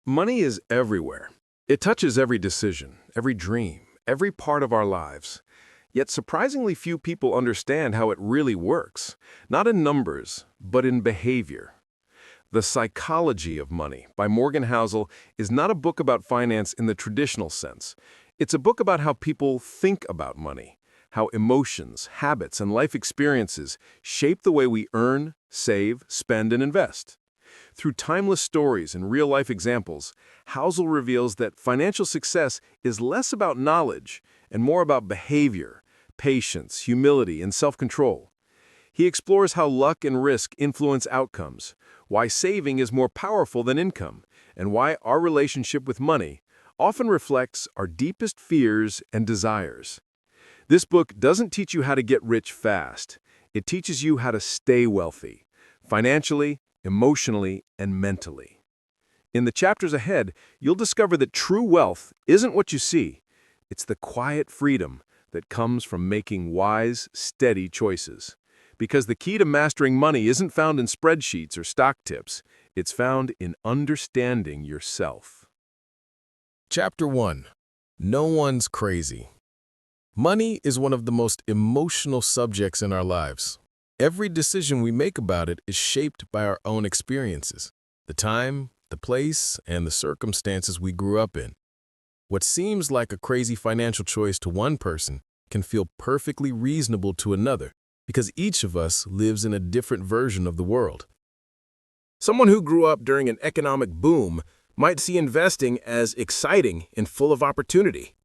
Money is everywhere. It touches every decision, every dream, every part of our lives. Yet surprisingly few people understand how it really works, not in numbers, but in behavior. The Psychology of Money by Morgan Housel is not a book about finance in the traditional sense. It's a book about how people think about money, how emotions, habits, and life experiences shape the way we earn, save, spend, and invest. Through timeless stories and real-life examples, Housel reveals that financial success is less about knowledge and more about behavior, patience, humility, and self-control. He explores how luck and risk influence outcomes, why saving is more powerful than income, and why our relationship with money often reflects our deepest fears and desires. This book doesn't teach you how to get rich fast. It teaches you how to stay wealthy, financially, emotionally, and mentally. In the chapters ahead, you'll discover that true wealth isn't what you see. It's the quiet freedom that comes from making wise, steady choices. Because the key to mastering money isn't found in spreadsheets or stock tips. It's found in understanding yourself. Chapter 1. No one's crazy. Money is one of the most emotional subjects in our lives. Every decision we make about it is shaped by our own experiences, the time, the place, and the circumstances we grew up in. What seems like a crazy financial choice to one person can feel perfectly reasonable to another because each of us lives in a different version of the world. Someone who grew up during an economic boom might see investing as exciting and full of opportunity.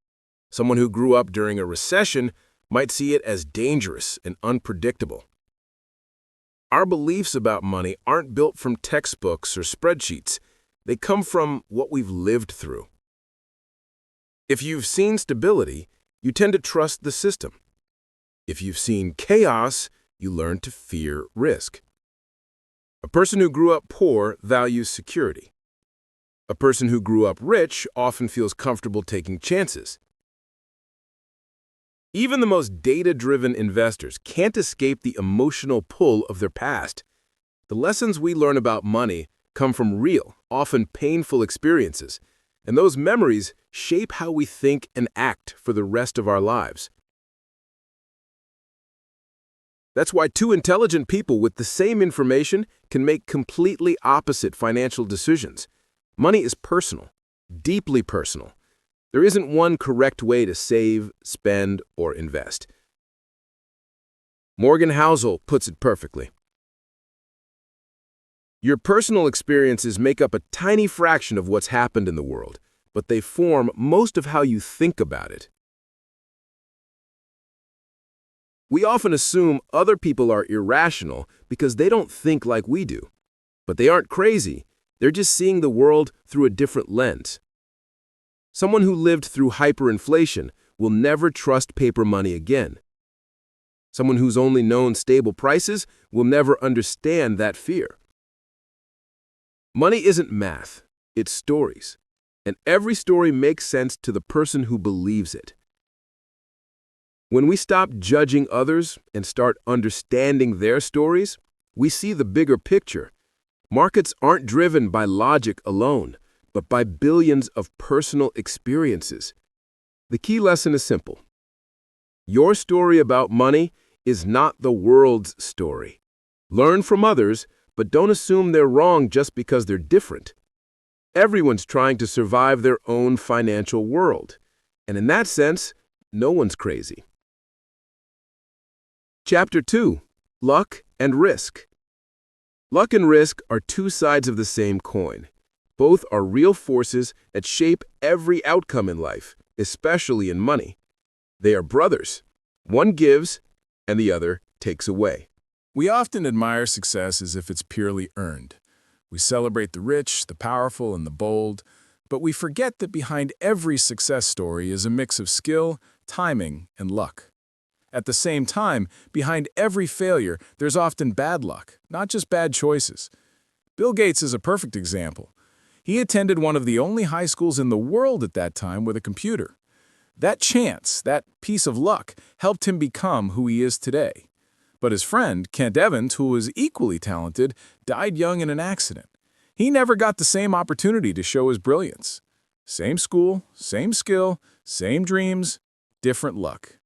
Someone who grew up during a recession might see it as dangerous and unpredictable. Our beliefs about money aren't built from textbooks or spreadsheets. They come from what we've lived through. If you've seen stability, you tend to trust the system. If you've seen chaos, you learn to fear risk. A person who grew up poor values security. A person who grew up rich often feels comfortable taking chances. Even the most data-driven investors can't escape the emotional pull of their past. The lessons we learn about money come from real, often painful experiences, and those memories shape how we think and act for the rest of our lives. That's why two intelligent people with the same information can make completely opposite financial decisions. Money is personal, deeply personal. There isn't one correct way to save, spend, or invest. Morgan Housel puts it perfectly. Your personal experiences make up a tiny fraction of what's happened in the world, but they form most of how you think about it. We often assume other people are irrational because they don't think like we do. But they aren't crazy. They're just seeing the world through a different lens. Someone who lived through hyperinflation will never trust paper money again. Someone who's only known stable prices will never understand that fear. Money isn't math, it's stories. And every story makes sense to the person who believes it. When we stop judging others and start understanding their stories, we see the bigger picture. Markets aren't driven by logic alone, but by billions of personal experiences. The key lesson is simple. Your story about money is not the world's story. Learn from others, but don't assume they're wrong just because they're different. Everyone's trying to survive their own financial world, and in that sense, no one's crazy. Chapter 2. Luck and Risk. Luck and risk are two sides of the same coin. Both are real forces that shape every outcome in life, especially in money. They are brothers. One gives, and the other takes away. We often admire success as if it's purely earned. We celebrate the rich, the powerful, and the bold, but we forget that behind every success story is a mix of skill, timing, and luck. At the same time, behind every failure, there's often bad luck, not just bad choices. Bill Gates is a perfect example. He attended one of the only high schools in the world at that time with a computer. That chance, that piece of luck, helped him become who he is today. But his friend, Kent Evans, who was equally talented, died young in an accident. He never got the same opportunity to show his brilliance. Same school, same skill, same dreams, different luck.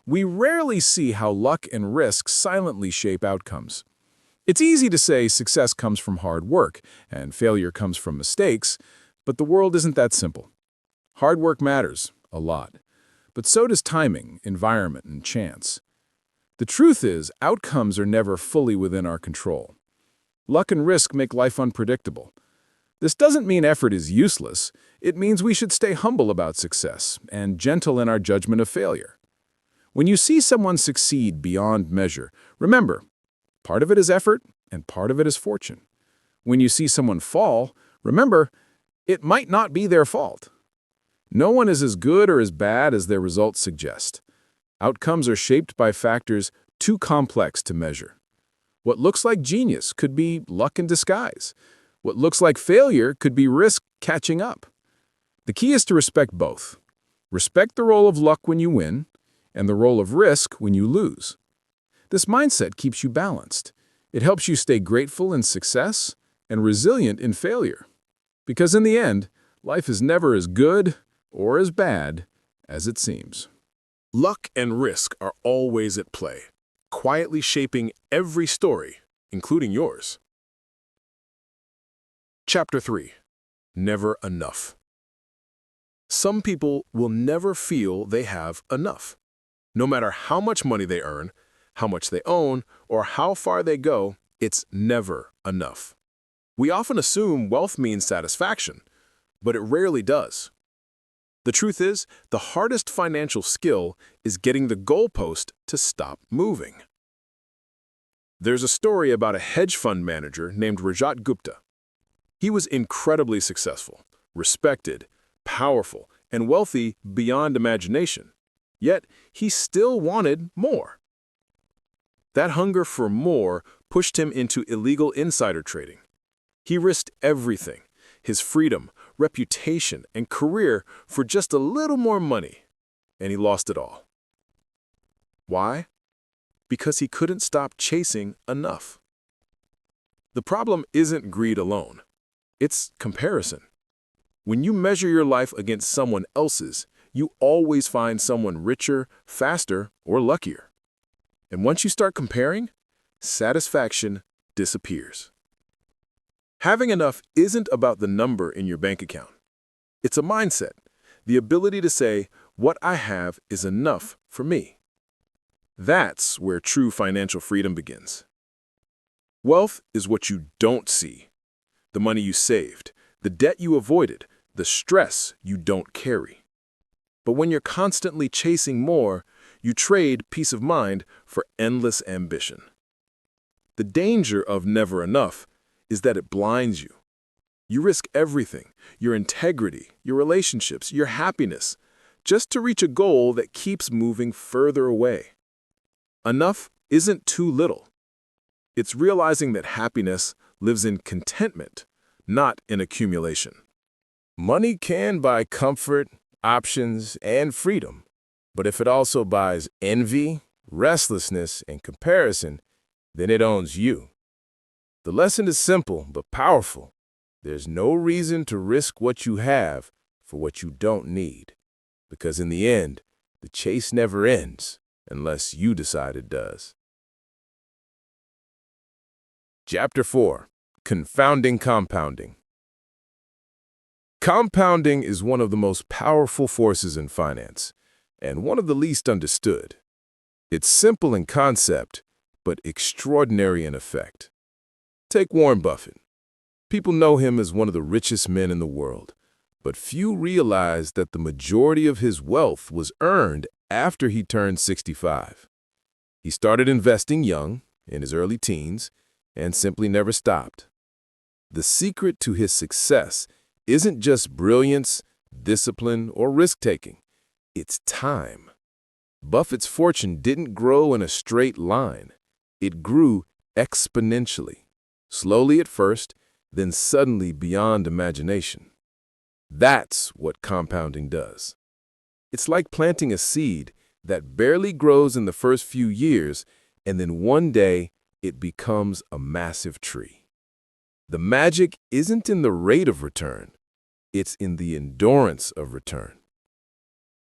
We rarely see how luck and risk silently shape outcomes. It's easy to say success comes from hard work and failure comes from mistakes, but the world isn't that simple. Hard work matters a lot, but so does timing, environment, and chance. The truth is, outcomes are never fully within our control. Luck and risk make life unpredictable. This doesn't mean effort is useless. It means we should stay humble about success and gentle in our judgment of failure. When you see someone succeed beyond measure, remember, part of it is effort and part of it is fortune. When you see someone fall, remember, it might not be their fault. No one is as good or as bad as their results suggest. Outcomes are shaped by factors too complex to measure. What looks like genius could be luck in disguise. What looks like failure could be risk catching up. The key is to respect both. Respect the role of luck when you win, and the role of risk when you lose. This mindset keeps you balanced. It helps you stay grateful in success and resilient in failure. Because in the end, life is never as good or as bad as it seems. Luck and risk are always at play, quietly shaping every story, including yours. Chapter 3. Never enough. Some people will never feel they have enough. No matter how much money they earn, how much they own, or how far they go, it's never enough. We often assume wealth means satisfaction, but it rarely does. The truth is, the hardest financial skill is getting the goalpost to stop moving. There's a story about a hedge fund manager named Rajat Gupta. He was incredibly successful, respected, powerful, and wealthy beyond imagination. Yet, he still wanted more. That hunger for more pushed him into illegal insider trading. He risked everything, his freedom, reputation, and career for just a little more money, and he lost it all. Why? Because he couldn't stop chasing enough. The problem isn't greed alone. It's comparison. When you measure your life against someone else's, you always find someone richer, faster, or luckier. And once you start comparing, satisfaction disappears. Having enough isn't about the number in your bank account. It's a mindset, the ability to say, what I have is enough for me. That's where true financial freedom begins. Wealth is what you don't see. The money you saved, the debt you avoided, the stress you don't carry. But when you're constantly chasing more, you trade peace of mind for endless ambition. The danger of never enough is that it blinds you. You risk everything, your integrity, your relationships, your happiness, just to reach a goal that keeps moving further away. Enough isn't too little. It's realizing that happiness lives in contentment, not in accumulation. Money can buy comfort, options, and freedom. But if it also buys envy, restlessness, and comparison, then it owns you. The lesson is simple but powerful. There's no reason to risk what you have for what you don't need. Because in the end, the chase never ends unless you decide it does. Chapter 4. Confounding Compounding. Compounding is one of the most powerful forces in finance, and one of the least understood. It's simple in concept, but extraordinary in effect. Take Warren Buffett. People know him as one of the richest men in the world, but few realize that the majority of his wealth was earned after he turned 65. He started investing young, in his early teens, and simply never stopped. The secret to his success isn't just brilliance, discipline, or risk-taking. It's time. Buffett's fortune didn't grow in a straight line. It grew exponentially, slowly at first, then suddenly beyond imagination. That's what compounding does. It's like planting a seed that barely grows in the first few years, and then one day it becomes a massive tree. The magic isn't in the rate of return, it's in the endurance of return.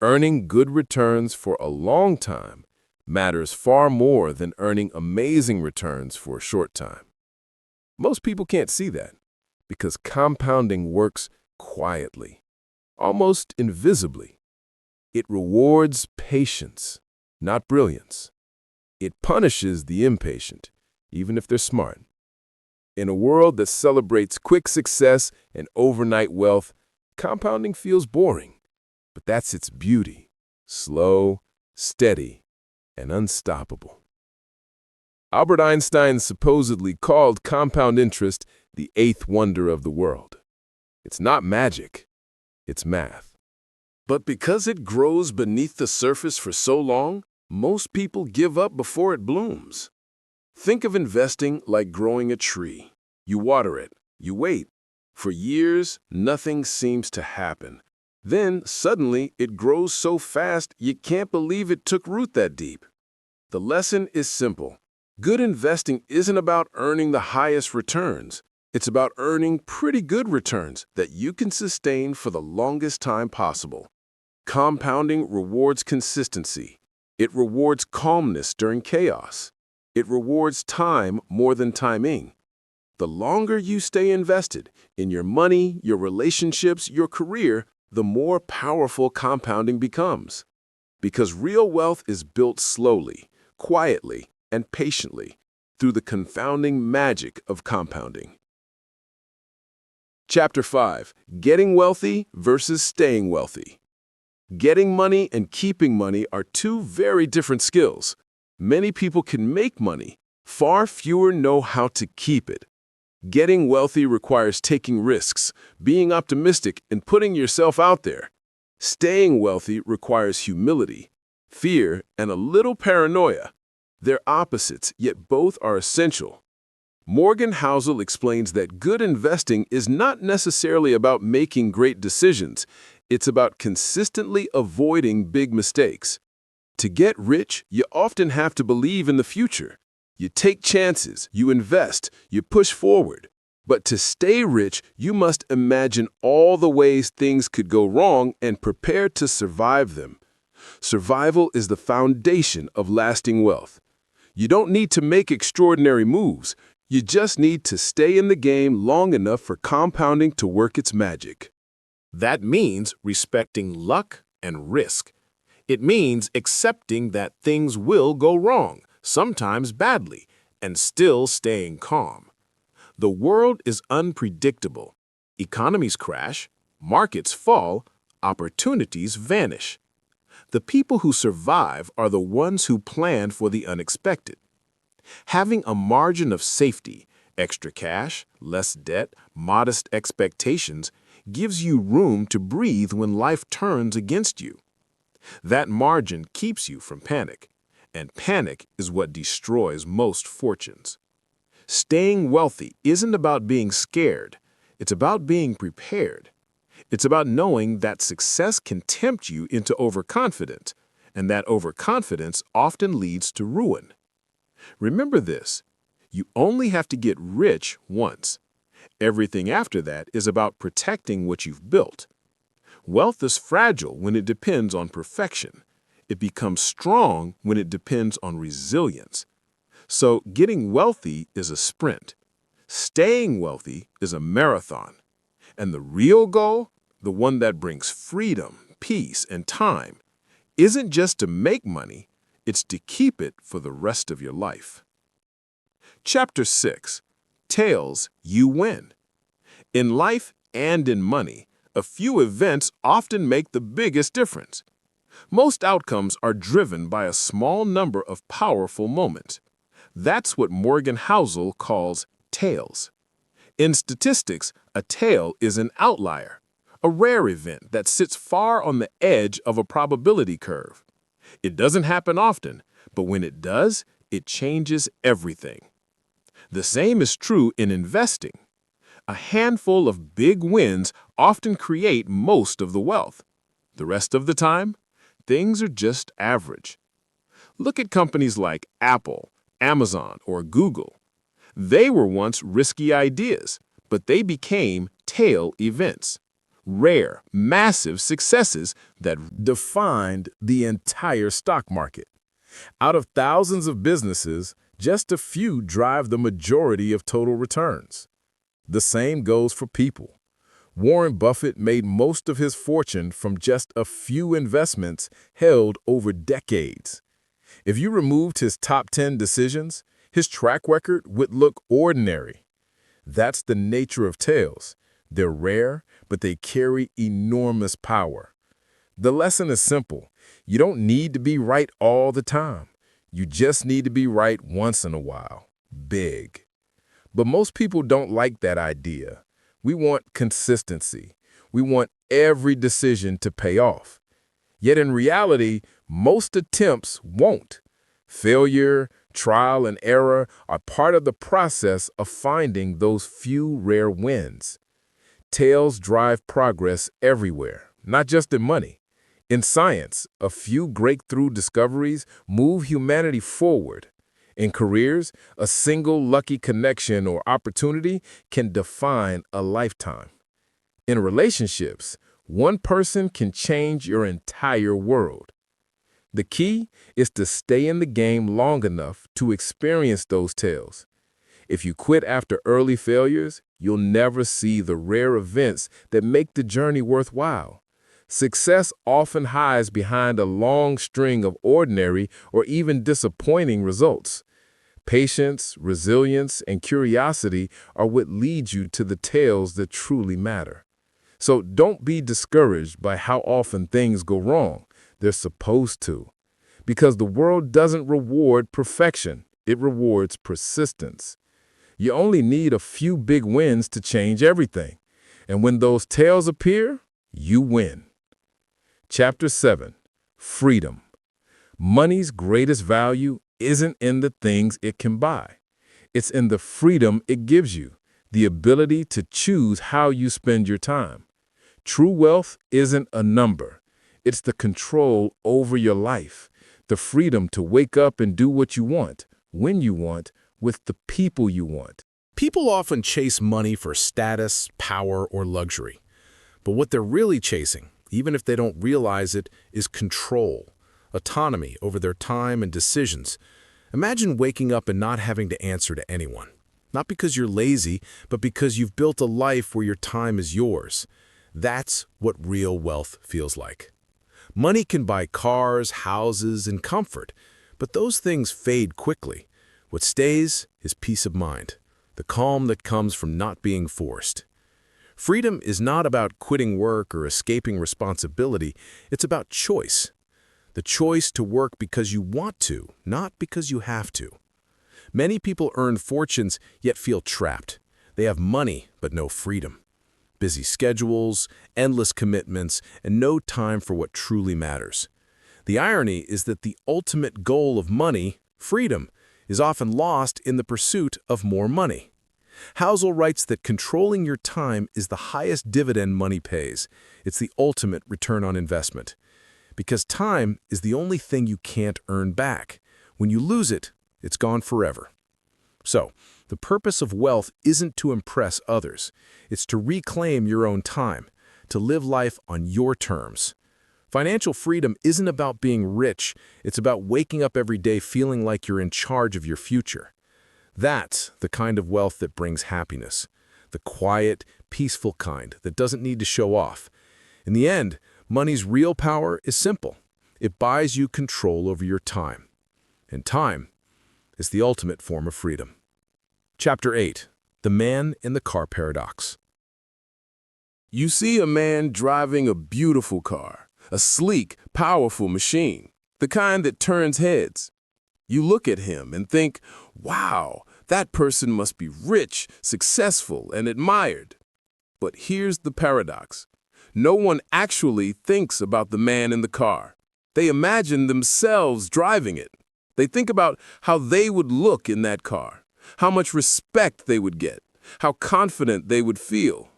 Earning good returns for a long time matters far more than earning amazing returns for a short time. Most people can't see that because compounding works quietly, almost invisibly. It rewards patience, not brilliance. It punishes the impatient, even if they're smart. In a world that celebrates quick success and overnight wealth, compounding feels boring. But that's its beauty, slow, steady, and unstoppable. Albert Einstein supposedly called compound interest the eighth wonder of the world. It's not magic, it's math. But because it grows beneath the surface for so long, most people give up before it blooms. Think of investing like growing a tree. You water it, you wait. For years, nothing seems to happen. Then, suddenly, it grows so fast you can't believe it took root that deep. The lesson is simple. Good investing isn't about earning the highest returns. It's about earning pretty good returns that you can sustain for the longest time possible. Compounding rewards consistency. It rewards calmness during chaos. It rewards time more than timing. The longer you stay invested in your money, your relationships, your career, the more powerful compounding becomes. Because real wealth is built slowly, quietly, and patiently through the confounding magic of compounding. Chapter 5. Getting wealthy versus staying wealthy. Getting money and keeping money are two very different skills. Many people can make money. Far fewer know how to keep it. Getting wealthy requires taking risks, being optimistic, and putting yourself out there. Staying wealthy requires humility, fear, and a little paranoia. They're opposites, yet both are essential. Morgan Housel explains that good investing is not necessarily about making great decisions. It's about consistently avoiding big mistakes. To get rich, you often have to believe in the future. You take chances, you invest, you push forward. But to stay rich, you must imagine all the ways things could go wrong and prepare to survive them. Survival is the foundation of lasting wealth. You don't need to make extraordinary moves. You just need to stay in the game long enough for compounding to work its magic. That means respecting luck and risk. It means accepting that things will go wrong, sometimes badly, and still staying calm. The world is unpredictable. Economies crash, markets fall, opportunities vanish. The people who survive are the ones who plan for the unexpected. Having a margin of safety, extra cash, less debt, modest expectations, gives you room to breathe when life turns against you. That margin keeps you from panic. And panic is what destroys most fortunes. Staying wealthy isn't about being scared. It's about being prepared. It's about knowing that success can tempt you into overconfidence, and that overconfidence often leads to ruin. Remember this, you only have to get rich once. Everything after that is about protecting what you've built. Wealth is fragile when it depends on perfection. It becomes strong when it depends on resilience. So getting wealthy is a sprint. Staying wealthy is a marathon. And the real goal, the one that brings freedom, peace, and time, isn't just to make money, it's to keep it for the rest of your life. Chapter 6. Tails, you win. In life and in money, a few events often make the biggest difference. Most outcomes are driven by a small number of powerful moments. That's what Morgan Housel calls tails. In statistics, a tail is an outlier, a rare event that sits far on the edge of a probability curve. It doesn't happen often, but when it does, it changes everything. The same is true in investing. A handful of big wins often create most of the wealth. The rest of the time, things are just average. Look at companies like Apple, Amazon, or Google. They were once risky ideas, but they became tail events. Rare, massive successes that defined the entire stock market. Out of thousands of businesses, just a few drive the majority of total returns. The same goes for people. Warren Buffett made most of his fortune from just a few investments held over decades. If you removed his top 10 decisions, his track record would look ordinary. That's the nature of tails. They're rare, but they carry enormous power. The lesson is simple. You don't need to be right all the time. You just need to be right once in a while. Big. But most people don't like that idea. We want consistency. We want every decision to pay off. Yet in reality, most attempts won't. Failure, trial, and error are part of the process of finding those few rare wins. Tails drive progress everywhere, not just in money. In science, a few breakthrough discoveries move humanity forward. In careers, a single lucky connection or opportunity can define a lifetime. In relationships, one person can change your entire world. The key is to stay in the game long enough to experience those tails. If you quit after early failures, you'll never see the rare events that make the journey worthwhile. Success often hides behind a long string of ordinary or even disappointing results. Patience, resilience, and curiosity are what lead you to the tales that truly matter. So don't be discouraged by how often things go wrong. They're supposed to. Because the world doesn't reward perfection, it rewards persistence. You only need a few big wins to change everything. And when those tails appear, you win. Chapter 7. Freedom. Money's greatest value isn't in the things it can buy. It's in the freedom it gives you, the ability to choose how you spend your time. True wealth isn't a number. It's the control over your life, the freedom to wake up and do what you want, when you want, with the people you want. People often chase money for status, power, or luxury. But what they're really chasing, even if they don't realize it, is control, autonomy over their time and decisions. Imagine waking up and not having to answer to anyone. Not because you're lazy, but because you've built a life where your time is yours. That's what real wealth feels like. Money can buy cars, houses, and comfort, but those things fade quickly. What stays is peace of mind, the calm that comes from not being forced. Freedom is not about quitting work or escaping responsibility. It's about choice. The choice to work because you want to, not because you have to. Many people earn fortunes yet feel trapped. They have money but no freedom. Busy schedules, endless commitments, and no time for what truly matters. The irony is that the ultimate goal of money, freedom, is often lost in the pursuit of more money. Housel writes that controlling your time is the highest dividend money pays. It's the ultimate return on investment. Because time is the only thing you can't earn back. When you lose it, it's gone forever. So, the purpose of wealth isn't to impress others. It's to reclaim your own time, to live life on your terms. Financial freedom isn't about being rich. It's about waking up every day feeling like you're in charge of your future. That's the kind of wealth that brings happiness. The quiet, peaceful kind that doesn't need to show off. In the end, money's real power is simple. It buys you control over your time. And time is the ultimate form of freedom. Chapter 8. The Man in the Car Paradox. You see a man driving a beautiful car, a sleek, powerful machine, the kind that turns heads. You look at him and think, wow, that person must be rich, successful, and admired. But here's the paradox. No one actually thinks about the man in the car. They imagine themselves driving it. They think about how they would look in that car, how much respect they would get, how confident they would feel.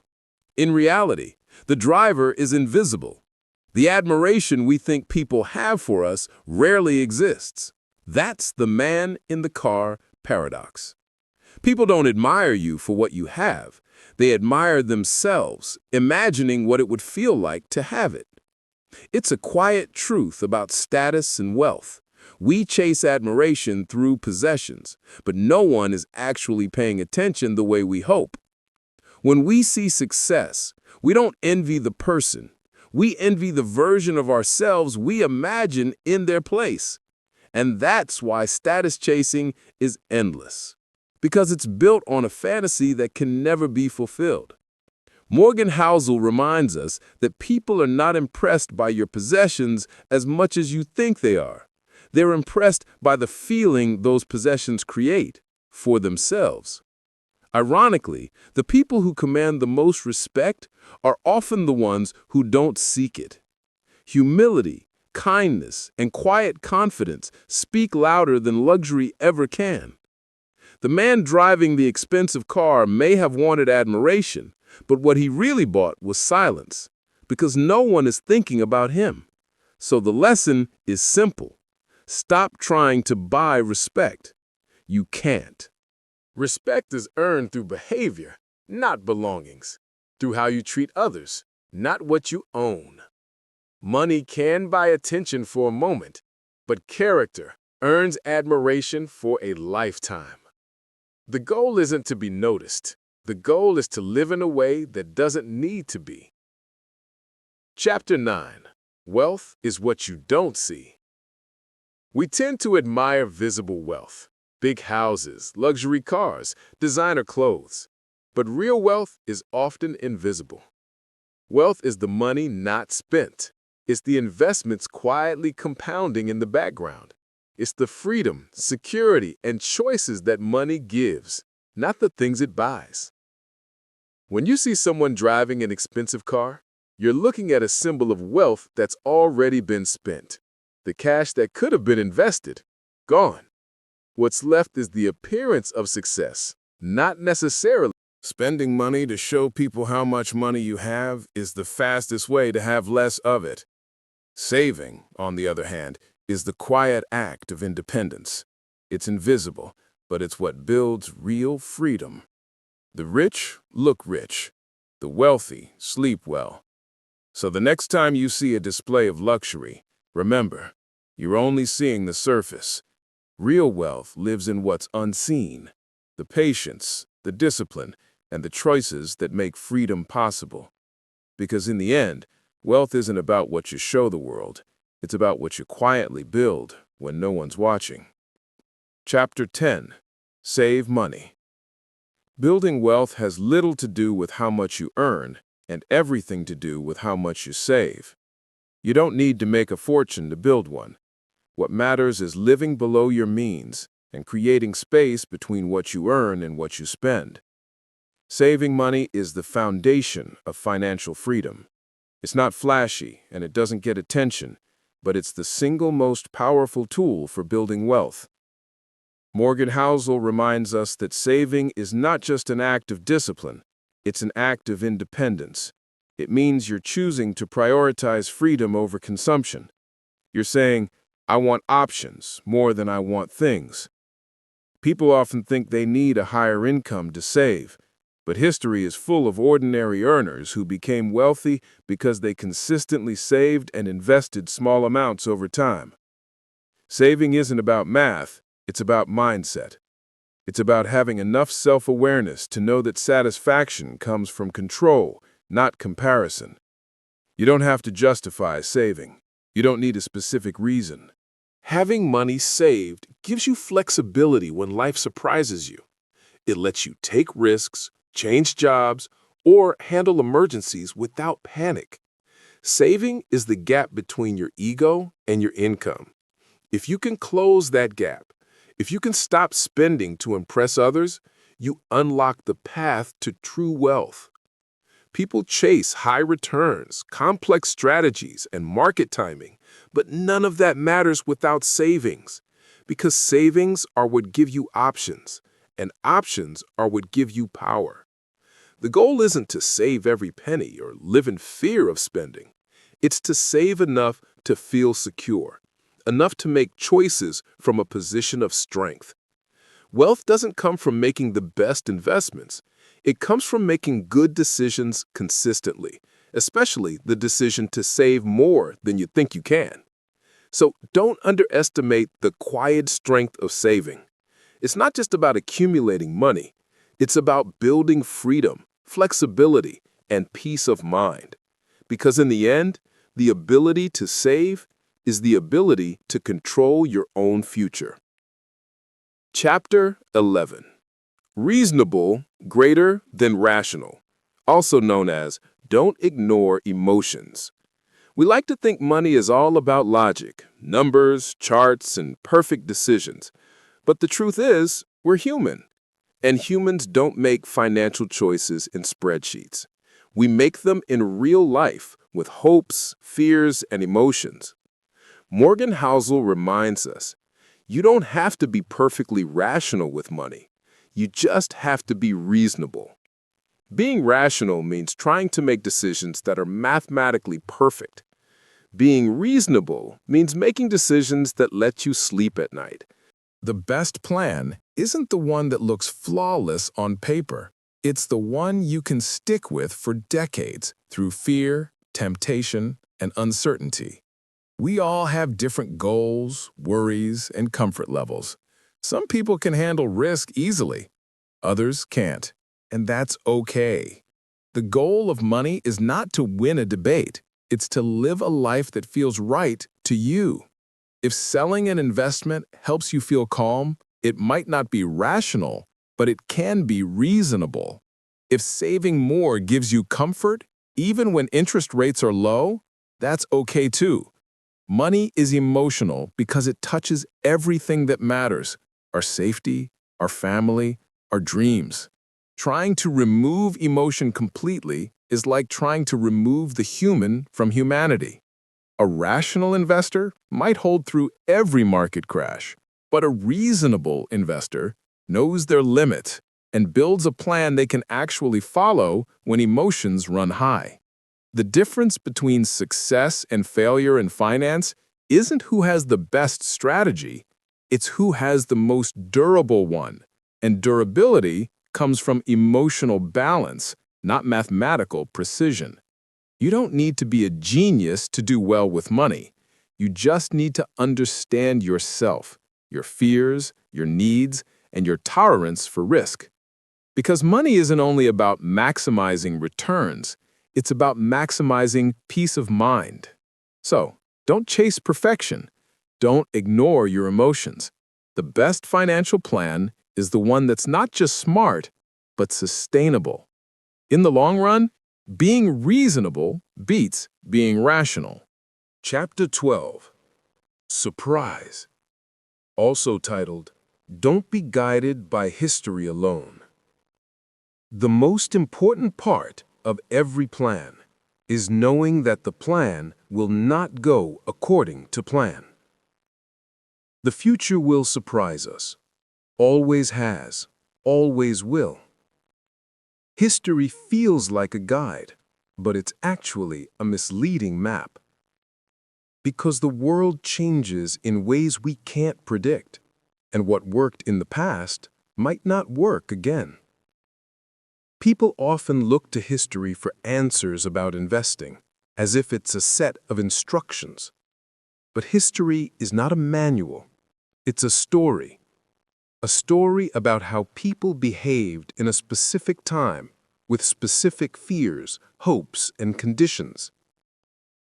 In reality, the driver is invisible. The admiration we think people have for us rarely exists. That's the man in the car paradox. People don't admire you for what you have. They admire themselves, imagining what it would feel like to have it. It's a quiet truth about status and wealth. We chase admiration through possessions, but no one is actually paying attention the way we hope. When we see success, we don't envy the person. We envy the version of ourselves we imagine in their place. And that's why status chasing is endless, because it's built on a fantasy that can never be fulfilled. Morgan Housel reminds us that people are not impressed by your possessions as much as you think they are. They're impressed by the feeling those possessions create for themselves. Ironically, the people who command the most respect are often the ones who don't seek it. Humility, kindness, and quiet confidence speak louder than luxury ever can. The man driving the expensive car may have wanted admiration, but what he really bought was silence, because no one is thinking about him. So the lesson is simple. Stop trying to buy respect. You can't. Respect is earned through behavior, not belongings. Through how you treat others, not what you own. Money can buy attention for a moment, but character earns admiration for a lifetime. The goal isn't to be noticed. The goal is to live in a way that doesn't need to be. Chapter 9. Wealth is what you don't see. We tend to admire visible wealth, big houses, luxury cars, designer clothes. But real wealth is often invisible. Wealth is the money not spent. It's the investments quietly compounding in the background. It's the freedom, security, and choices that money gives, not the things it buys. When you see someone driving an expensive car, you're looking at a symbol of wealth that's already been spent. The cash that could have been invested, gone. What's left is the appearance of success, not necessarily. Spending money to show people how much money you have is the fastest way to have less of it. Saving, on the other hand, is the quiet act of independence. It's invisible, but it's what builds real freedom. The rich look rich. The wealthy sleep well. So the next time you see a display of luxury, remember, you're only seeing the surface. Real wealth lives in what's unseen, the patience, the discipline, and the choices that make freedom possible. Because in the end, wealth isn't about what you show the world. It's about what you quietly build when no one's watching. Chapter 10. Save money. Building wealth has little to do with how much you earn and everything to do with how much you save. You don't need to make a fortune to build one. What matters is living below your means and creating space between what you earn and what you spend. Saving money is the foundation of financial freedom. It's not flashy and it doesn't get attention, but it's the single most powerful tool for building wealth. Morgan Housel reminds us that saving is not just an act of discipline, it's an act of independence. It means you're choosing to prioritize freedom over consumption. You're saying, I want options more than I want things. People often think they need a higher income to save, but history is full of ordinary earners who became wealthy because they consistently saved and invested small amounts over time. Saving isn't about math, it's about mindset. It's about having enough self-awareness to know that satisfaction comes from control, not comparison. You don't have to justify saving. You don't need a specific reason. Having money saved gives you flexibility when life surprises you. It lets you take risks, change jobs, or handle emergencies without panic. Saving is the gap between your ego and your income. If you can close that gap, if you can stop spending to impress others, you unlock the path to true wealth. People chase high returns, complex strategies, and market timing, but none of that matters without savings, because savings are what give you options, and options are what give you power. The goal isn't to save every penny or live in fear of spending. It's to save enough to feel secure, enough to make choices from a position of strength. Wealth doesn't come from making the best investments. It comes from making good decisions consistently, especially the decision to save more than you think you can. So don't underestimate the quiet strength of saving. It's not just about accumulating money. It's about building freedom, flexibility, and peace of mind. Because in the end, the ability to save is the ability to control your own future. Chapter 11. Reasonable greater than rational, also known as don't ignore emotions. We like to think money is all about logic, numbers, charts, and perfect decisions. But the truth is, we're human. And humans don't make financial choices in spreadsheets. We make them in real life with hopes, fears, and emotions. Morgan Housel reminds us, you don't have to be perfectly rational with money. You just have to be reasonable. Being rational means trying to make decisions that are mathematically perfect. Being reasonable means making decisions that let you sleep at night. The best plan isn't the one that looks flawless on paper. It's the one you can stick with for decades through fear, temptation, and uncertainty. We all have different goals, worries, and comfort levels. Some people can handle risk easily. Others can't, and that's okay. The goal of money is not to win a debate. It's to live a life that feels right to you. If selling an investment helps you feel calm, it might not be rational, but it can be reasonable. If saving more gives you comfort, even when interest rates are low, that's okay too. Money is emotional because it touches everything that matters: our safety, our family, our dreams. Trying to remove emotion completely is like trying to remove the human from humanity. A rational investor might hold through every market crash, but a reasonable investor knows their limit and builds a plan they can actually follow when emotions run high. The difference between success and failure in finance isn't who has the best strategy, it's who has the most durable one. And durability comes from emotional balance, not mathematical precision. You don't need to be a genius to do well with money. You just need to understand yourself, your fears, your needs, and your tolerance for risk. Because money isn't only about maximizing returns, it's about maximizing peace of mind. So, don't chase perfection. Don't ignore your emotions. The best financial plan is the one that's not just smart, but sustainable. In the long run, being reasonable beats being rational. Chapter 12. Surprise. Also titled, Don't Be Guided by History Alone. The most important part of every plan is knowing that the plan will not go according to plan. The future will surprise us. Always has, always will. History feels like a guide, but it's actually a misleading map. Because the world changes in ways we can't predict, and what worked in the past might not work again. People often look to history for answers about investing, as if it's a set of instructions. But history is not a manual. It's a story. A story about how people behaved in a specific time with specific fears, hopes, and conditions.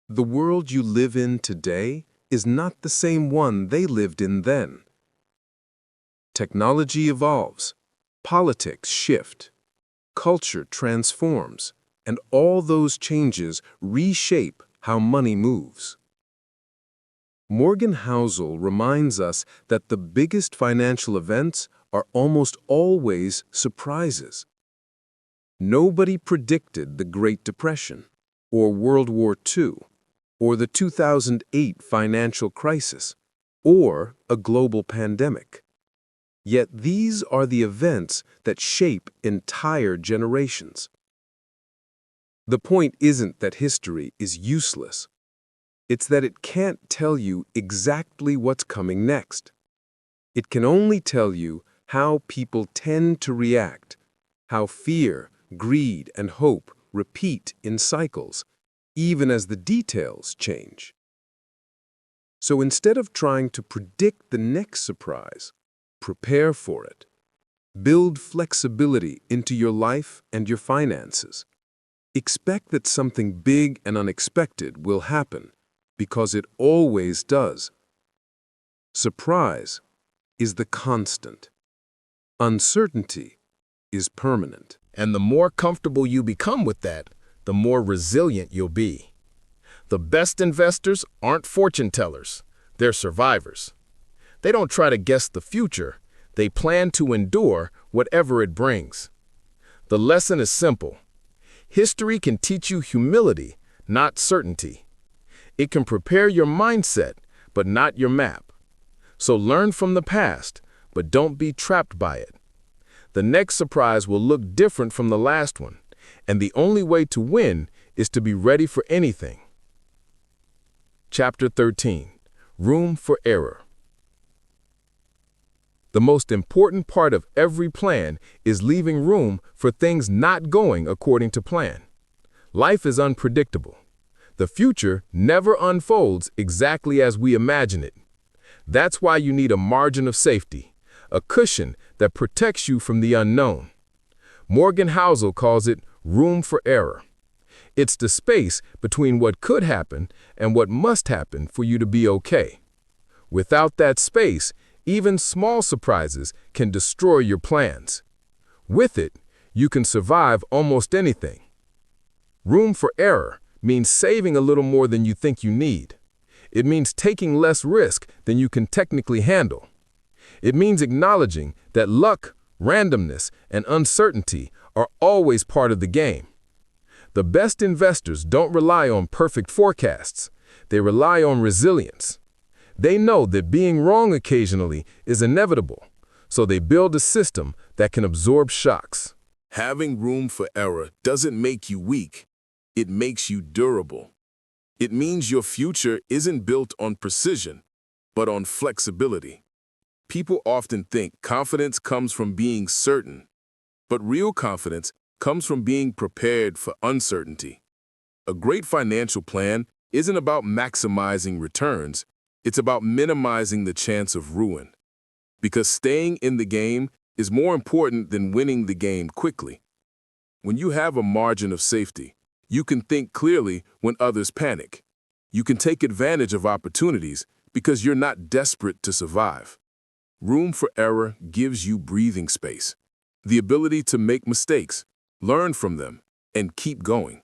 The world you live in today is not the same one they lived in then. Technology evolves, politics shift, culture transforms, and all those changes reshape how money moves. Morgan Housel reminds us that the biggest financial events are almost always surprises. Nobody predicted the Great Depression, or World War II, or the 2008 financial crisis, or a global pandemic. Yet these are the events that shape entire generations. The point isn't that history is useless. It's that it can't tell you exactly what's coming next. It can only tell you how people tend to react, how fear, greed, and hope repeat in cycles, even as the details change. So instead of trying to predict the next surprise, prepare for it. Build flexibility into your life and your finances. Expect that something big and unexpected will happen, because it always does. Surprise is the constant. Uncertainty is permanent. And the more comfortable you become with that, the more resilient you'll be. The best investors aren't fortune tellers, they're survivors. They don't try to guess the future, they plan to endure whatever it brings. The lesson is simple. History can teach you humility, not certainty. It can prepare your mindset, but not your map. So learn from the past, but don't be trapped by it. The next surprise will look different from the last one, and the only way to win is to be ready for anything. Chapter 13. Room for Error. The most important part of every plan is leaving room for things not going according to plan. Life is unpredictable. The future never unfolds exactly as we imagine it. That's why you need a margin of safety, a cushion that protects you from the unknown. Morgan Housel calls it room for error. It's the space between what could happen and what must happen for you to be okay. Without that space, even small surprises can destroy your plans. With it, you can survive almost anything. Room for error means saving a little more than you think you need. It means taking less risk than you can technically handle. It means acknowledging that luck, randomness, and uncertainty are always part of the game. The best investors don't rely on perfect forecasts. They rely on resilience. They know that being wrong occasionally is inevitable, so they build a system that can absorb shocks. Having room for error doesn't make you weak. It makes you durable. It means your future isn't built on precision, but on flexibility. People often think confidence comes from being certain, but real confidence comes from being prepared for uncertainty. A great financial plan isn't about maximizing returns, it's about minimizing the chance of ruin. Because staying in the game is more important than winning the game quickly. When you have a margin of safety, you can think clearly when others panic. You can take advantage of opportunities because you're not desperate to survive. Room for error gives you breathing space, the ability to make mistakes, learn from them, and keep going.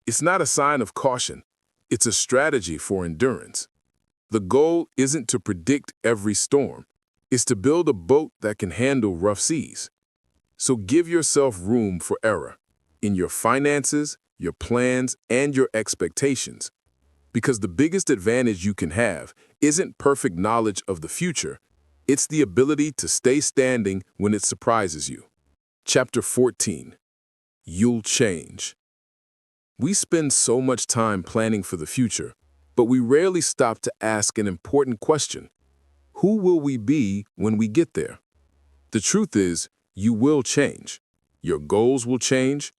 It's not a sign of caution, it's a strategy for endurance. The goal isn't to predict every storm, it's to build a boat that can handle rough seas. So give yourself room for error in your finances, your plans, and your expectations. Because the biggest advantage you can have isn't perfect knowledge of the future, it's the ability to stay standing when it surprises you. Chapter 14. You'll change. We spend so much time planning for the future, but we rarely stop to ask an important question. Who will we be when we get there? The truth is, you will change. Your goals will change.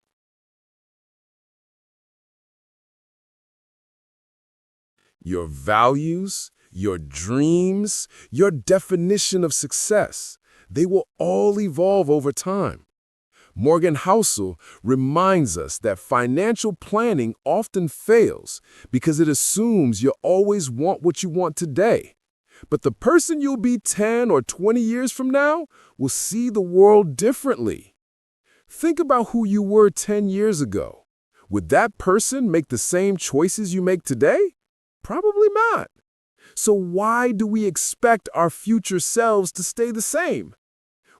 Your values, your dreams, your definition of success, they will all evolve over time. Morgan Housel reminds us that financial planning often fails because it assumes you always want what you want today. But the person you'll be 10 or 20 years from now will see the world differently. Think about who you were 10 years ago. Would that person make the same choices you make today? Probably not. So why do we expect our future selves to stay the same?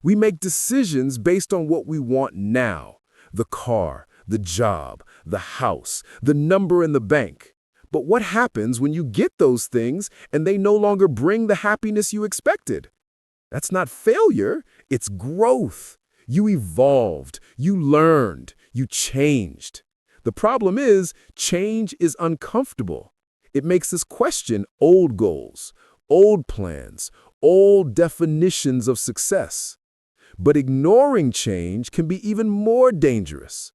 We make decisions based on what we want now. The car, the job, the house, the number in the bank. But what happens when you get those things and they no longer bring the happiness you expected? That's not failure, it's growth. You evolved, you learned, you changed. The problem is, change is uncomfortable. It makes us question old goals, old plans, old definitions of success. But ignoring change can be even more dangerous.